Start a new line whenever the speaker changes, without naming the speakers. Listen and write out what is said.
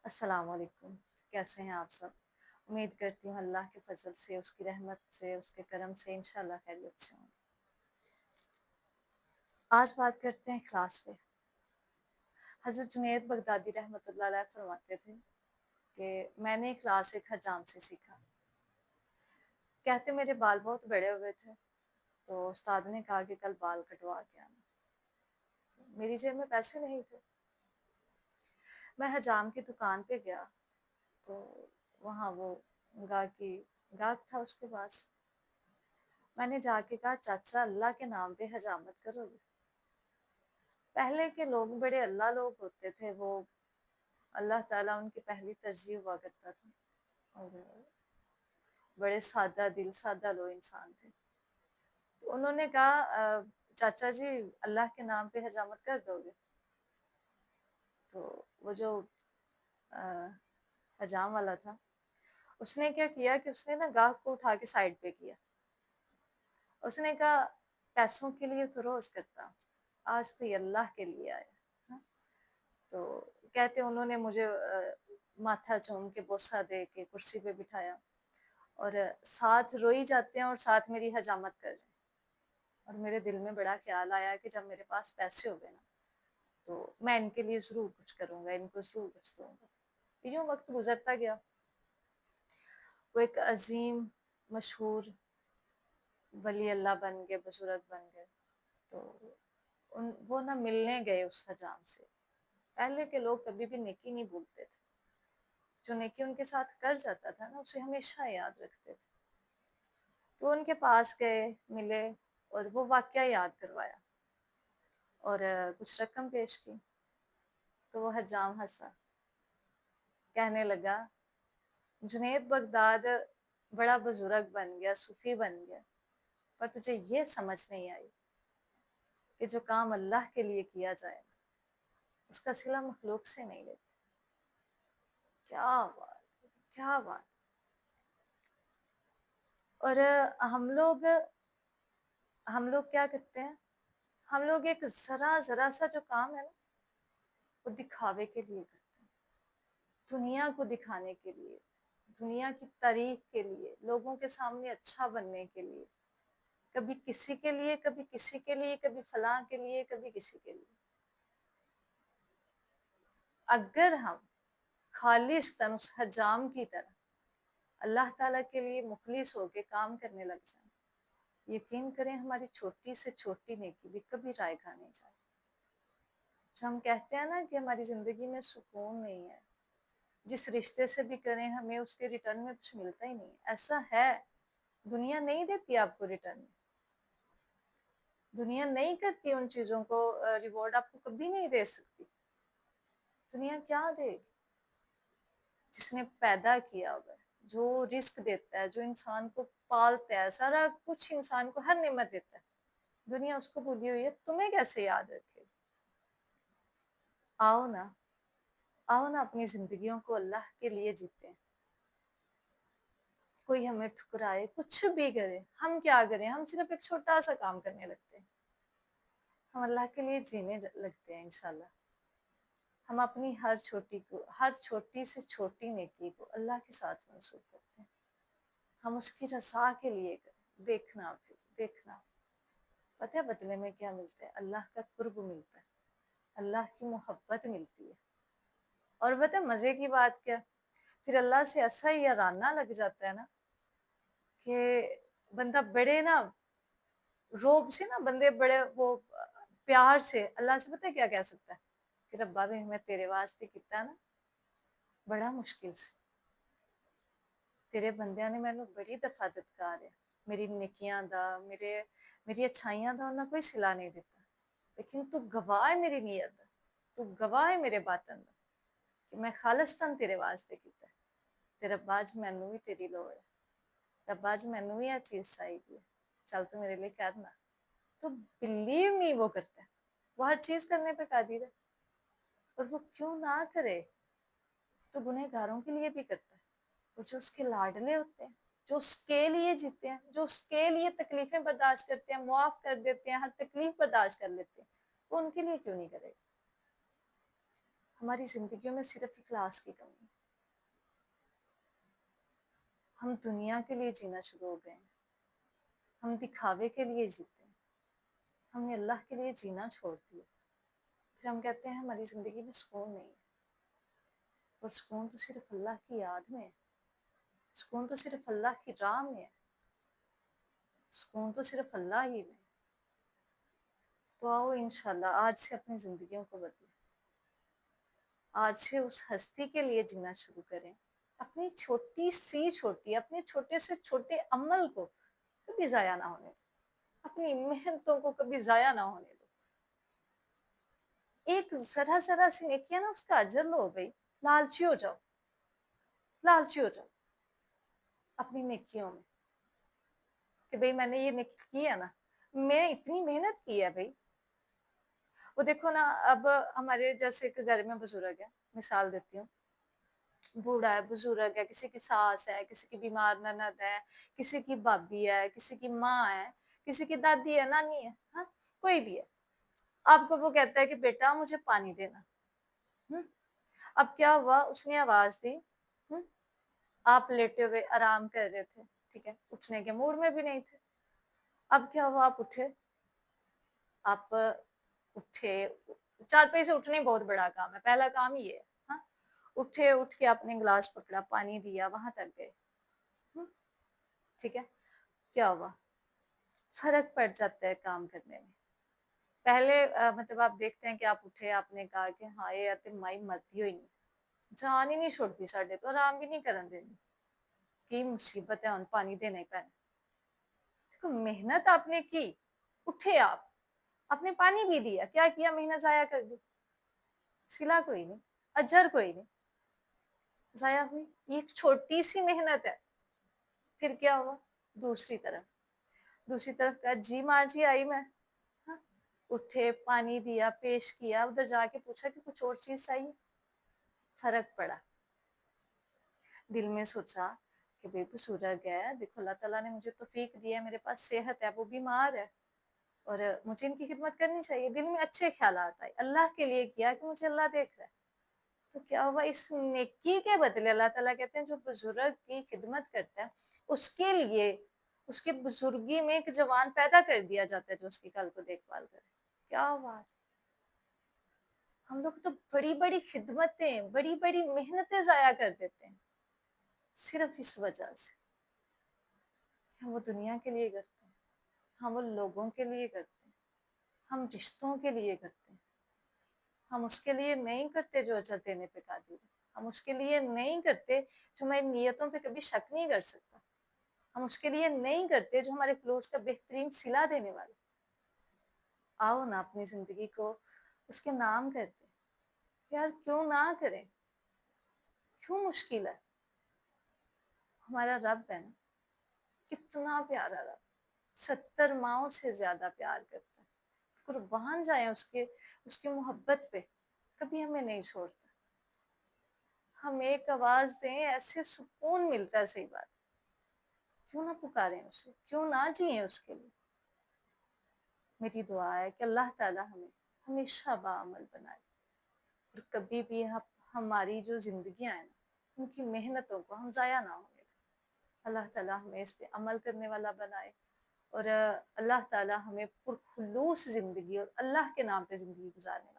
السلام علیکم، کیسے ہیں آپ سب؟ امید کرتی ہوں اللہ کے فضل سے، اس کی رحمت سے، اس کے کرم سے انشاءاللہ خیریت سے ہوں۔ آج بات کرتے ہیں اخلاص پہ۔ حضرت جنید بغدادی رحمۃ اللہ علیہ فرماتے تھے کہ میں نے اخلاص ایک حجام سے سیکھا۔ کہتے میرے بال بہت بڑے ہوئے تھے، تو استاد نے کہا کہ کل بال کٹوا کے آنا۔ میری جیب میں پیسے نہیں تھے، میں حجام کی دکان پہ گیا تو وہاں وہ گاہک تھا اس کے پاس۔ میں نے جا کے کہا چاچا اللہ کے نام پہ حجامت کرو گے؟ پہلے کے لوگ بڑے اللہ لوگ ہوتے تھے، وہ اللہ تعالیٰ ان کی پہلی ترجیح ہوا کرتا تھا، اور بڑے سادہ دل سادہ لو انسان تھے۔ تو انہوں نے کہا چاچا جی اللہ کے نام پہ حجامت کر دو گے؟ تو وہ جو حجام والا تھا اس نے کیا کیا کہ اس نے نا گاہک کو اٹھا کے سائڈ پہ کیا۔ اس نے کہا پیسوں کے لیے تو روز کرتا ہوں، آج کوئی اللہ کے لیے آیا۔ ہاں؟ تو کہتے انہوں نے مجھے ماتھا چوم کے بوسہ دے کے کرسی پہ بٹھایا، اور ساتھ روئی جاتے ہیں اور ساتھ میری حجامت کر رہے ہیں۔ اور میرے دل میں بڑا خیال آیا کہ جب میرے پاس پیسے ہو گئے نا تو میں ان کے لیے ضرور کچھ کروں گا، ان کو ضرور کچھ دوں گا۔ یوں وقت گزرتا گیا، وہ ایک عظیم مشہور ولی اللہ بن گئے، بزرگ بن گئے۔ تو وہ نہ ملنے گئے اس حجام سے۔ پہلے کے لوگ کبھی بھی نیکی نہیں بھولتے تھے، جو نیکی ان کے ساتھ کر جاتا تھا نا اسے ہمیشہ یاد رکھتے تھے۔ تو ان کے پاس گئے، ملے، اور وہ واقعہ یاد کروایا اور کچھ رقم پیش کی۔ تو وہ حجام ہنسا، کہنے لگا جنید بغداد بڑا بزرگ بن گیا، صوفی بن گیا، پر تجھے یہ سمجھ نہیں آئی کہ جو کام اللہ کے لیے کیا جائے اس کا صلہ مخلوق سے نہیں لیتے۔ کیا بات، کیا بات! اور ہم لوگ کیا کرتے ہیں؟ ہم لوگ ایک ذرا سا جو کام ہے نا وہ دکھاوے کے لیے کرتے ہیں، دنیا کو دکھانے کے لیے، دنیا کی تعریف کے لیے، لوگوں کے سامنے اچھا بننے کے لیے، کبھی کسی کے لیے، کبھی کسی کے لیے، کبھی فلاں کے لیے، کبھی کسی کے لیے۔ اگر ہم خالصتاً اس حجام کی طرح اللہ تعالیٰ کے لیے مخلص ہو کے کام کرنے لگ جائیں، یقین کریں ہماری چھوٹی سے چھوٹی نیکی بھی کبھی رائے گاہ نہیں جائے۔ جو ہم کہتے ہیں نا کہ ہماری زندگی میں سکون نہیں ہے، جس رشتے سے بھی کریں ہمیں اس کے ریٹرن میں کچھ ملتا ہی نہیں، ایسا ہے۔ دنیا نہیں دیتی آپ کو ریٹرن میں، دنیا نہیں کرتی ان چیزوں کو، ریوارڈ آپ کو کبھی نہیں دے سکتی۔ دنیا کیا دے گی؟ جس نے پیدا کیا ہوا ہے، جو رزق دیتا ہے، جو انسان کو پالتا ہے، سارا کچھ انسان کو ہر نعمت دیتا ہے، دنیا اس کو بھولی ہوئی ہے، تمہیں کیسے یاد رکھے؟ آؤ نا، آؤ نا اپنی زندگیوں کو اللہ کے لیے جیتے ہیں۔ کوئی ہمیں ٹھکرائے، کچھ بھی کرے، ہم کیا کریں؟ ہم صرف ایک چھوٹا سا کام کرنے لگتے ہیں، ہم اللہ کے لیے جینے لگتے ہیں انشاءاللہ۔ ہم اپنی ہر چھوٹی سے چھوٹی نیکی کو اللہ کے ساتھ منسوخ کرتے ہیں، ہم اس کی رضا کے لیے کریں۔ دیکھنا پھر دیکھنا، پتہ ہے بدلے میں کیا ملتا ہے؟ اللہ کا قرب ملتا ہے، اللہ کی محبت ملتی ہے۔ اور پتہ ہے مزے کی بات کیا؟ پھر اللہ سے ایسا ہی یارانہ لگ جاتا ہے نا کہ بندہ بڑے نا روب سے نا، بندے بڑے وہ پیار سے اللہ سے پتہ ہے کیا کہہ سکتا ہے کہ ربا بھی میں تیرے واسطے کیتا نا بڑا مشکل سے، تیرے بندیاں نے مینوں بڑی دفعہ دتکار ہے، میری نیکیاں دا، میری اچھائیاں دا انہاں کوئی صلہ نہیں دیتا، لیکن تو گواہ ہے میری نیت دا، تو گواہ ہے میرے باطن دا کہ میں خالصتاً تیرے واسطے کیتا ہے۔ تے ربا اج مینوں بھی تیری لوڑ ہے، ربا اج مینوں بھی یہ چیز چاہیے، چل تو میرے لیے کرنا۔ تو بلیو می وہ کرتا ہے، وہ ہر چیز کرنے پہ قادر ہے، اور وہ کیوں نہ کرے؟ تو گنہگاروں کے لیے بھی کرتا ہے، اور جو اس کے لاڈلے ہوتے ہیں، جو اس کے لیے جیتے ہیں، جو اس کے لیے تکلیفیں برداشت کرتے ہیں، معاف کر دیتے ہیں، ہر تکلیف برداشت کر لیتے ہیں، وہ ان کے لیے کیوں نہیں کرے گا؟ ہماری زندگیوں میں صرف اخلاص کی کمی ہے۔ ہم دنیا کے لیے جینا شروع ہو گئے ہیں، ہم دکھاوے کے لیے جیتے ہیں، ہم نے اللہ کے لیے جینا چھوڑ دیا۔ پھر ہم کہتے ہیں ہماری زندگی میں سکون نہیں ہے، اور سکون تو صرف اللہ کی یاد میں ہے، سکون تو صرف اللہ کی راہ میں ہے، سکون تو صرف اللہ ہی میں ہے۔ تو آؤ انشاءاللہ آج سے اپنی زندگیوں کو بدلیں، آج سے اس ہستی کے لیے جینا شروع کریں، اپنی اپنے چھوٹے سے چھوٹے عمل کو کبھی ضائع نہ ہونے دو، اپنی محنتوں کو کبھی ضائع نہ ہونے دو۔ ایک ذرا ذرا سی نیکی ہے نا، اس کا اجر لو بھائی، لالچی ہو جاؤ، لالچی ہو جاؤ اپنی نیکیوں میں کہ بھئی میں نے یہ نیکی کی ہے نا، میں اتنی محنت کی ہے بھائی۔ وہ دیکھو نا، اب ہمارے جیسے ایک گھر میں بزرگ ہے، مثال دیتی ہوں، بوڑھا ہے، بزرگ ہے، کسی کی ساس ہے، کسی کی بیمار نند ہے، کسی کی بھابھی ہے، کسی کی ماں ہے، کسی کی دادی ہے، نانی ہے، ہاں کوئی بھی ہے۔ آپ کو وہ کہتا ہے کہ بیٹا مجھے پانی دینا، اب کیا ہوا، اس نے آواز دی، آپ لیٹے ہوئے آرام کر رہے تھے، ٹھیک ہے، اٹھنے کے موڈ میں بھی نہیں تھے، اب کیا ہوا، آپ اٹھے، آپ اٹھے، چارپائی سے اٹھنے بہت بڑا کام ہے، پہلا کام یہ ہے، ہاں اٹھے، اٹھ کے آپ نے گلاس پکڑا، پانی دیا، وہاں تک گئے، ٹھیک ہے، کیا ہوا، فرق پڑ جاتا ہے کام کرنے میں۔ پہلے مطلب آپ دیکھتے ہیں کہ آپ اٹھے، آپ نے کہا کہ ہاں یہ تے مائی مرتی ہوئی نہیں، جان ہی نہیں چھوڑتی ساڈے تو، آرام بھی نہیں کرن دینی، کی مصیبت ہے، ہن پانی دینا ہی پینا۔ دیکھو محنت آپ نے کی، اٹھے آپ نے پانی بھی دیا، کیا کیا، محنت ضائع کر دی، صلہ کوئی نہیں، اجر کوئی نہیں، ضائع ہوئی، یہ ایک چھوٹی سی محنت ہے۔ پھر کیا ہوا، دوسری طرف کہا جی ماں جی آئی میں، اٹھے، پانی دیا، پیش کیا، ادھر جا کے پوچھا کہ کچھ اور چیز چاہیے، فرق پڑا، دل میں سوچا کہ بے بزرگ ہے، دیکھو اللہ تعالیٰ نے مجھے توفیق دی ہے، میرے پاس صحت ہے، وہ بیمار ہے، اور مجھے ان کی خدمت کرنی چاہیے، دل میں اچھے خیالات آئے، اللہ کے لیے کیا کہ مجھے اللہ دیکھ رہا ہے۔ تو کیا ہوا، اس نیکی کے بدلے اللہ تعالیٰ کہتے ہیں جو بزرگ کی خدمت کرتا ہے اس کے لیے اس کے بزرگی میں ایک جوان پیدا کر دیا جاتا ہے جو اس کی کل کو دیکھ بھال کرے۔ کیا بات، ہم لوگ تو بڑی بڑی خدمتیں، بڑی بڑی محنتیں ضائع کر دیتے ہیں صرف اس وجہ سے کہ ہم وہ دنیا کے لیے کرتے ہیں، ہم وہ لوگوں کے لیے کرتے ہیں، ہم رشتوں کے لیے کرتے ہیں، ہم اس کے لیے نہیں کرتے جو اجر دینے پہ قادر ہے، ہم اس کے لیے نہیں کرتے جو ہماری نیتوں پہ کبھی شک نہیں کر سکتا، ہم اس کے لیے نہیں کرتے جو ہمارے خلوص کا بہترین صلہ دینے والا۔ آؤ نا اپنی زندگی کو اس کے نام کرتے، یار کیوں نہ کریں، کیوں مشکل ہے، ہمارا رب ہے نا، کتنا پیارا رب، 70 ماؤں سے زیادہ پیار کرتا ہے، قربان جائیں اس کے محبت پہ، کبھی ہمیں نہیں چھوڑتا۔ ہم ایک آواز دیں ایسے سکون ملتا ہے، صحیح بات، کیوں نہ پکاریں اسے، کیوں نہ جئیں اس کے لیے۔ میری دعا ہے کہ اللہ تعالیٰ ہمیں ہمیشہ باعمل بنائے، اور کبھی بھی ہماری جو زندگیاں ہیں ان کی محنتوں کو ہم ضائع نہ ہونے دیں۔ اللہ تعالیٰ ہمیں اس پہ عمل کرنے والا بنائے، اور اللہ تعالیٰ ہمیں پرخلوص زندگی اور اللہ کے نام پہ زندگی گزارنے والا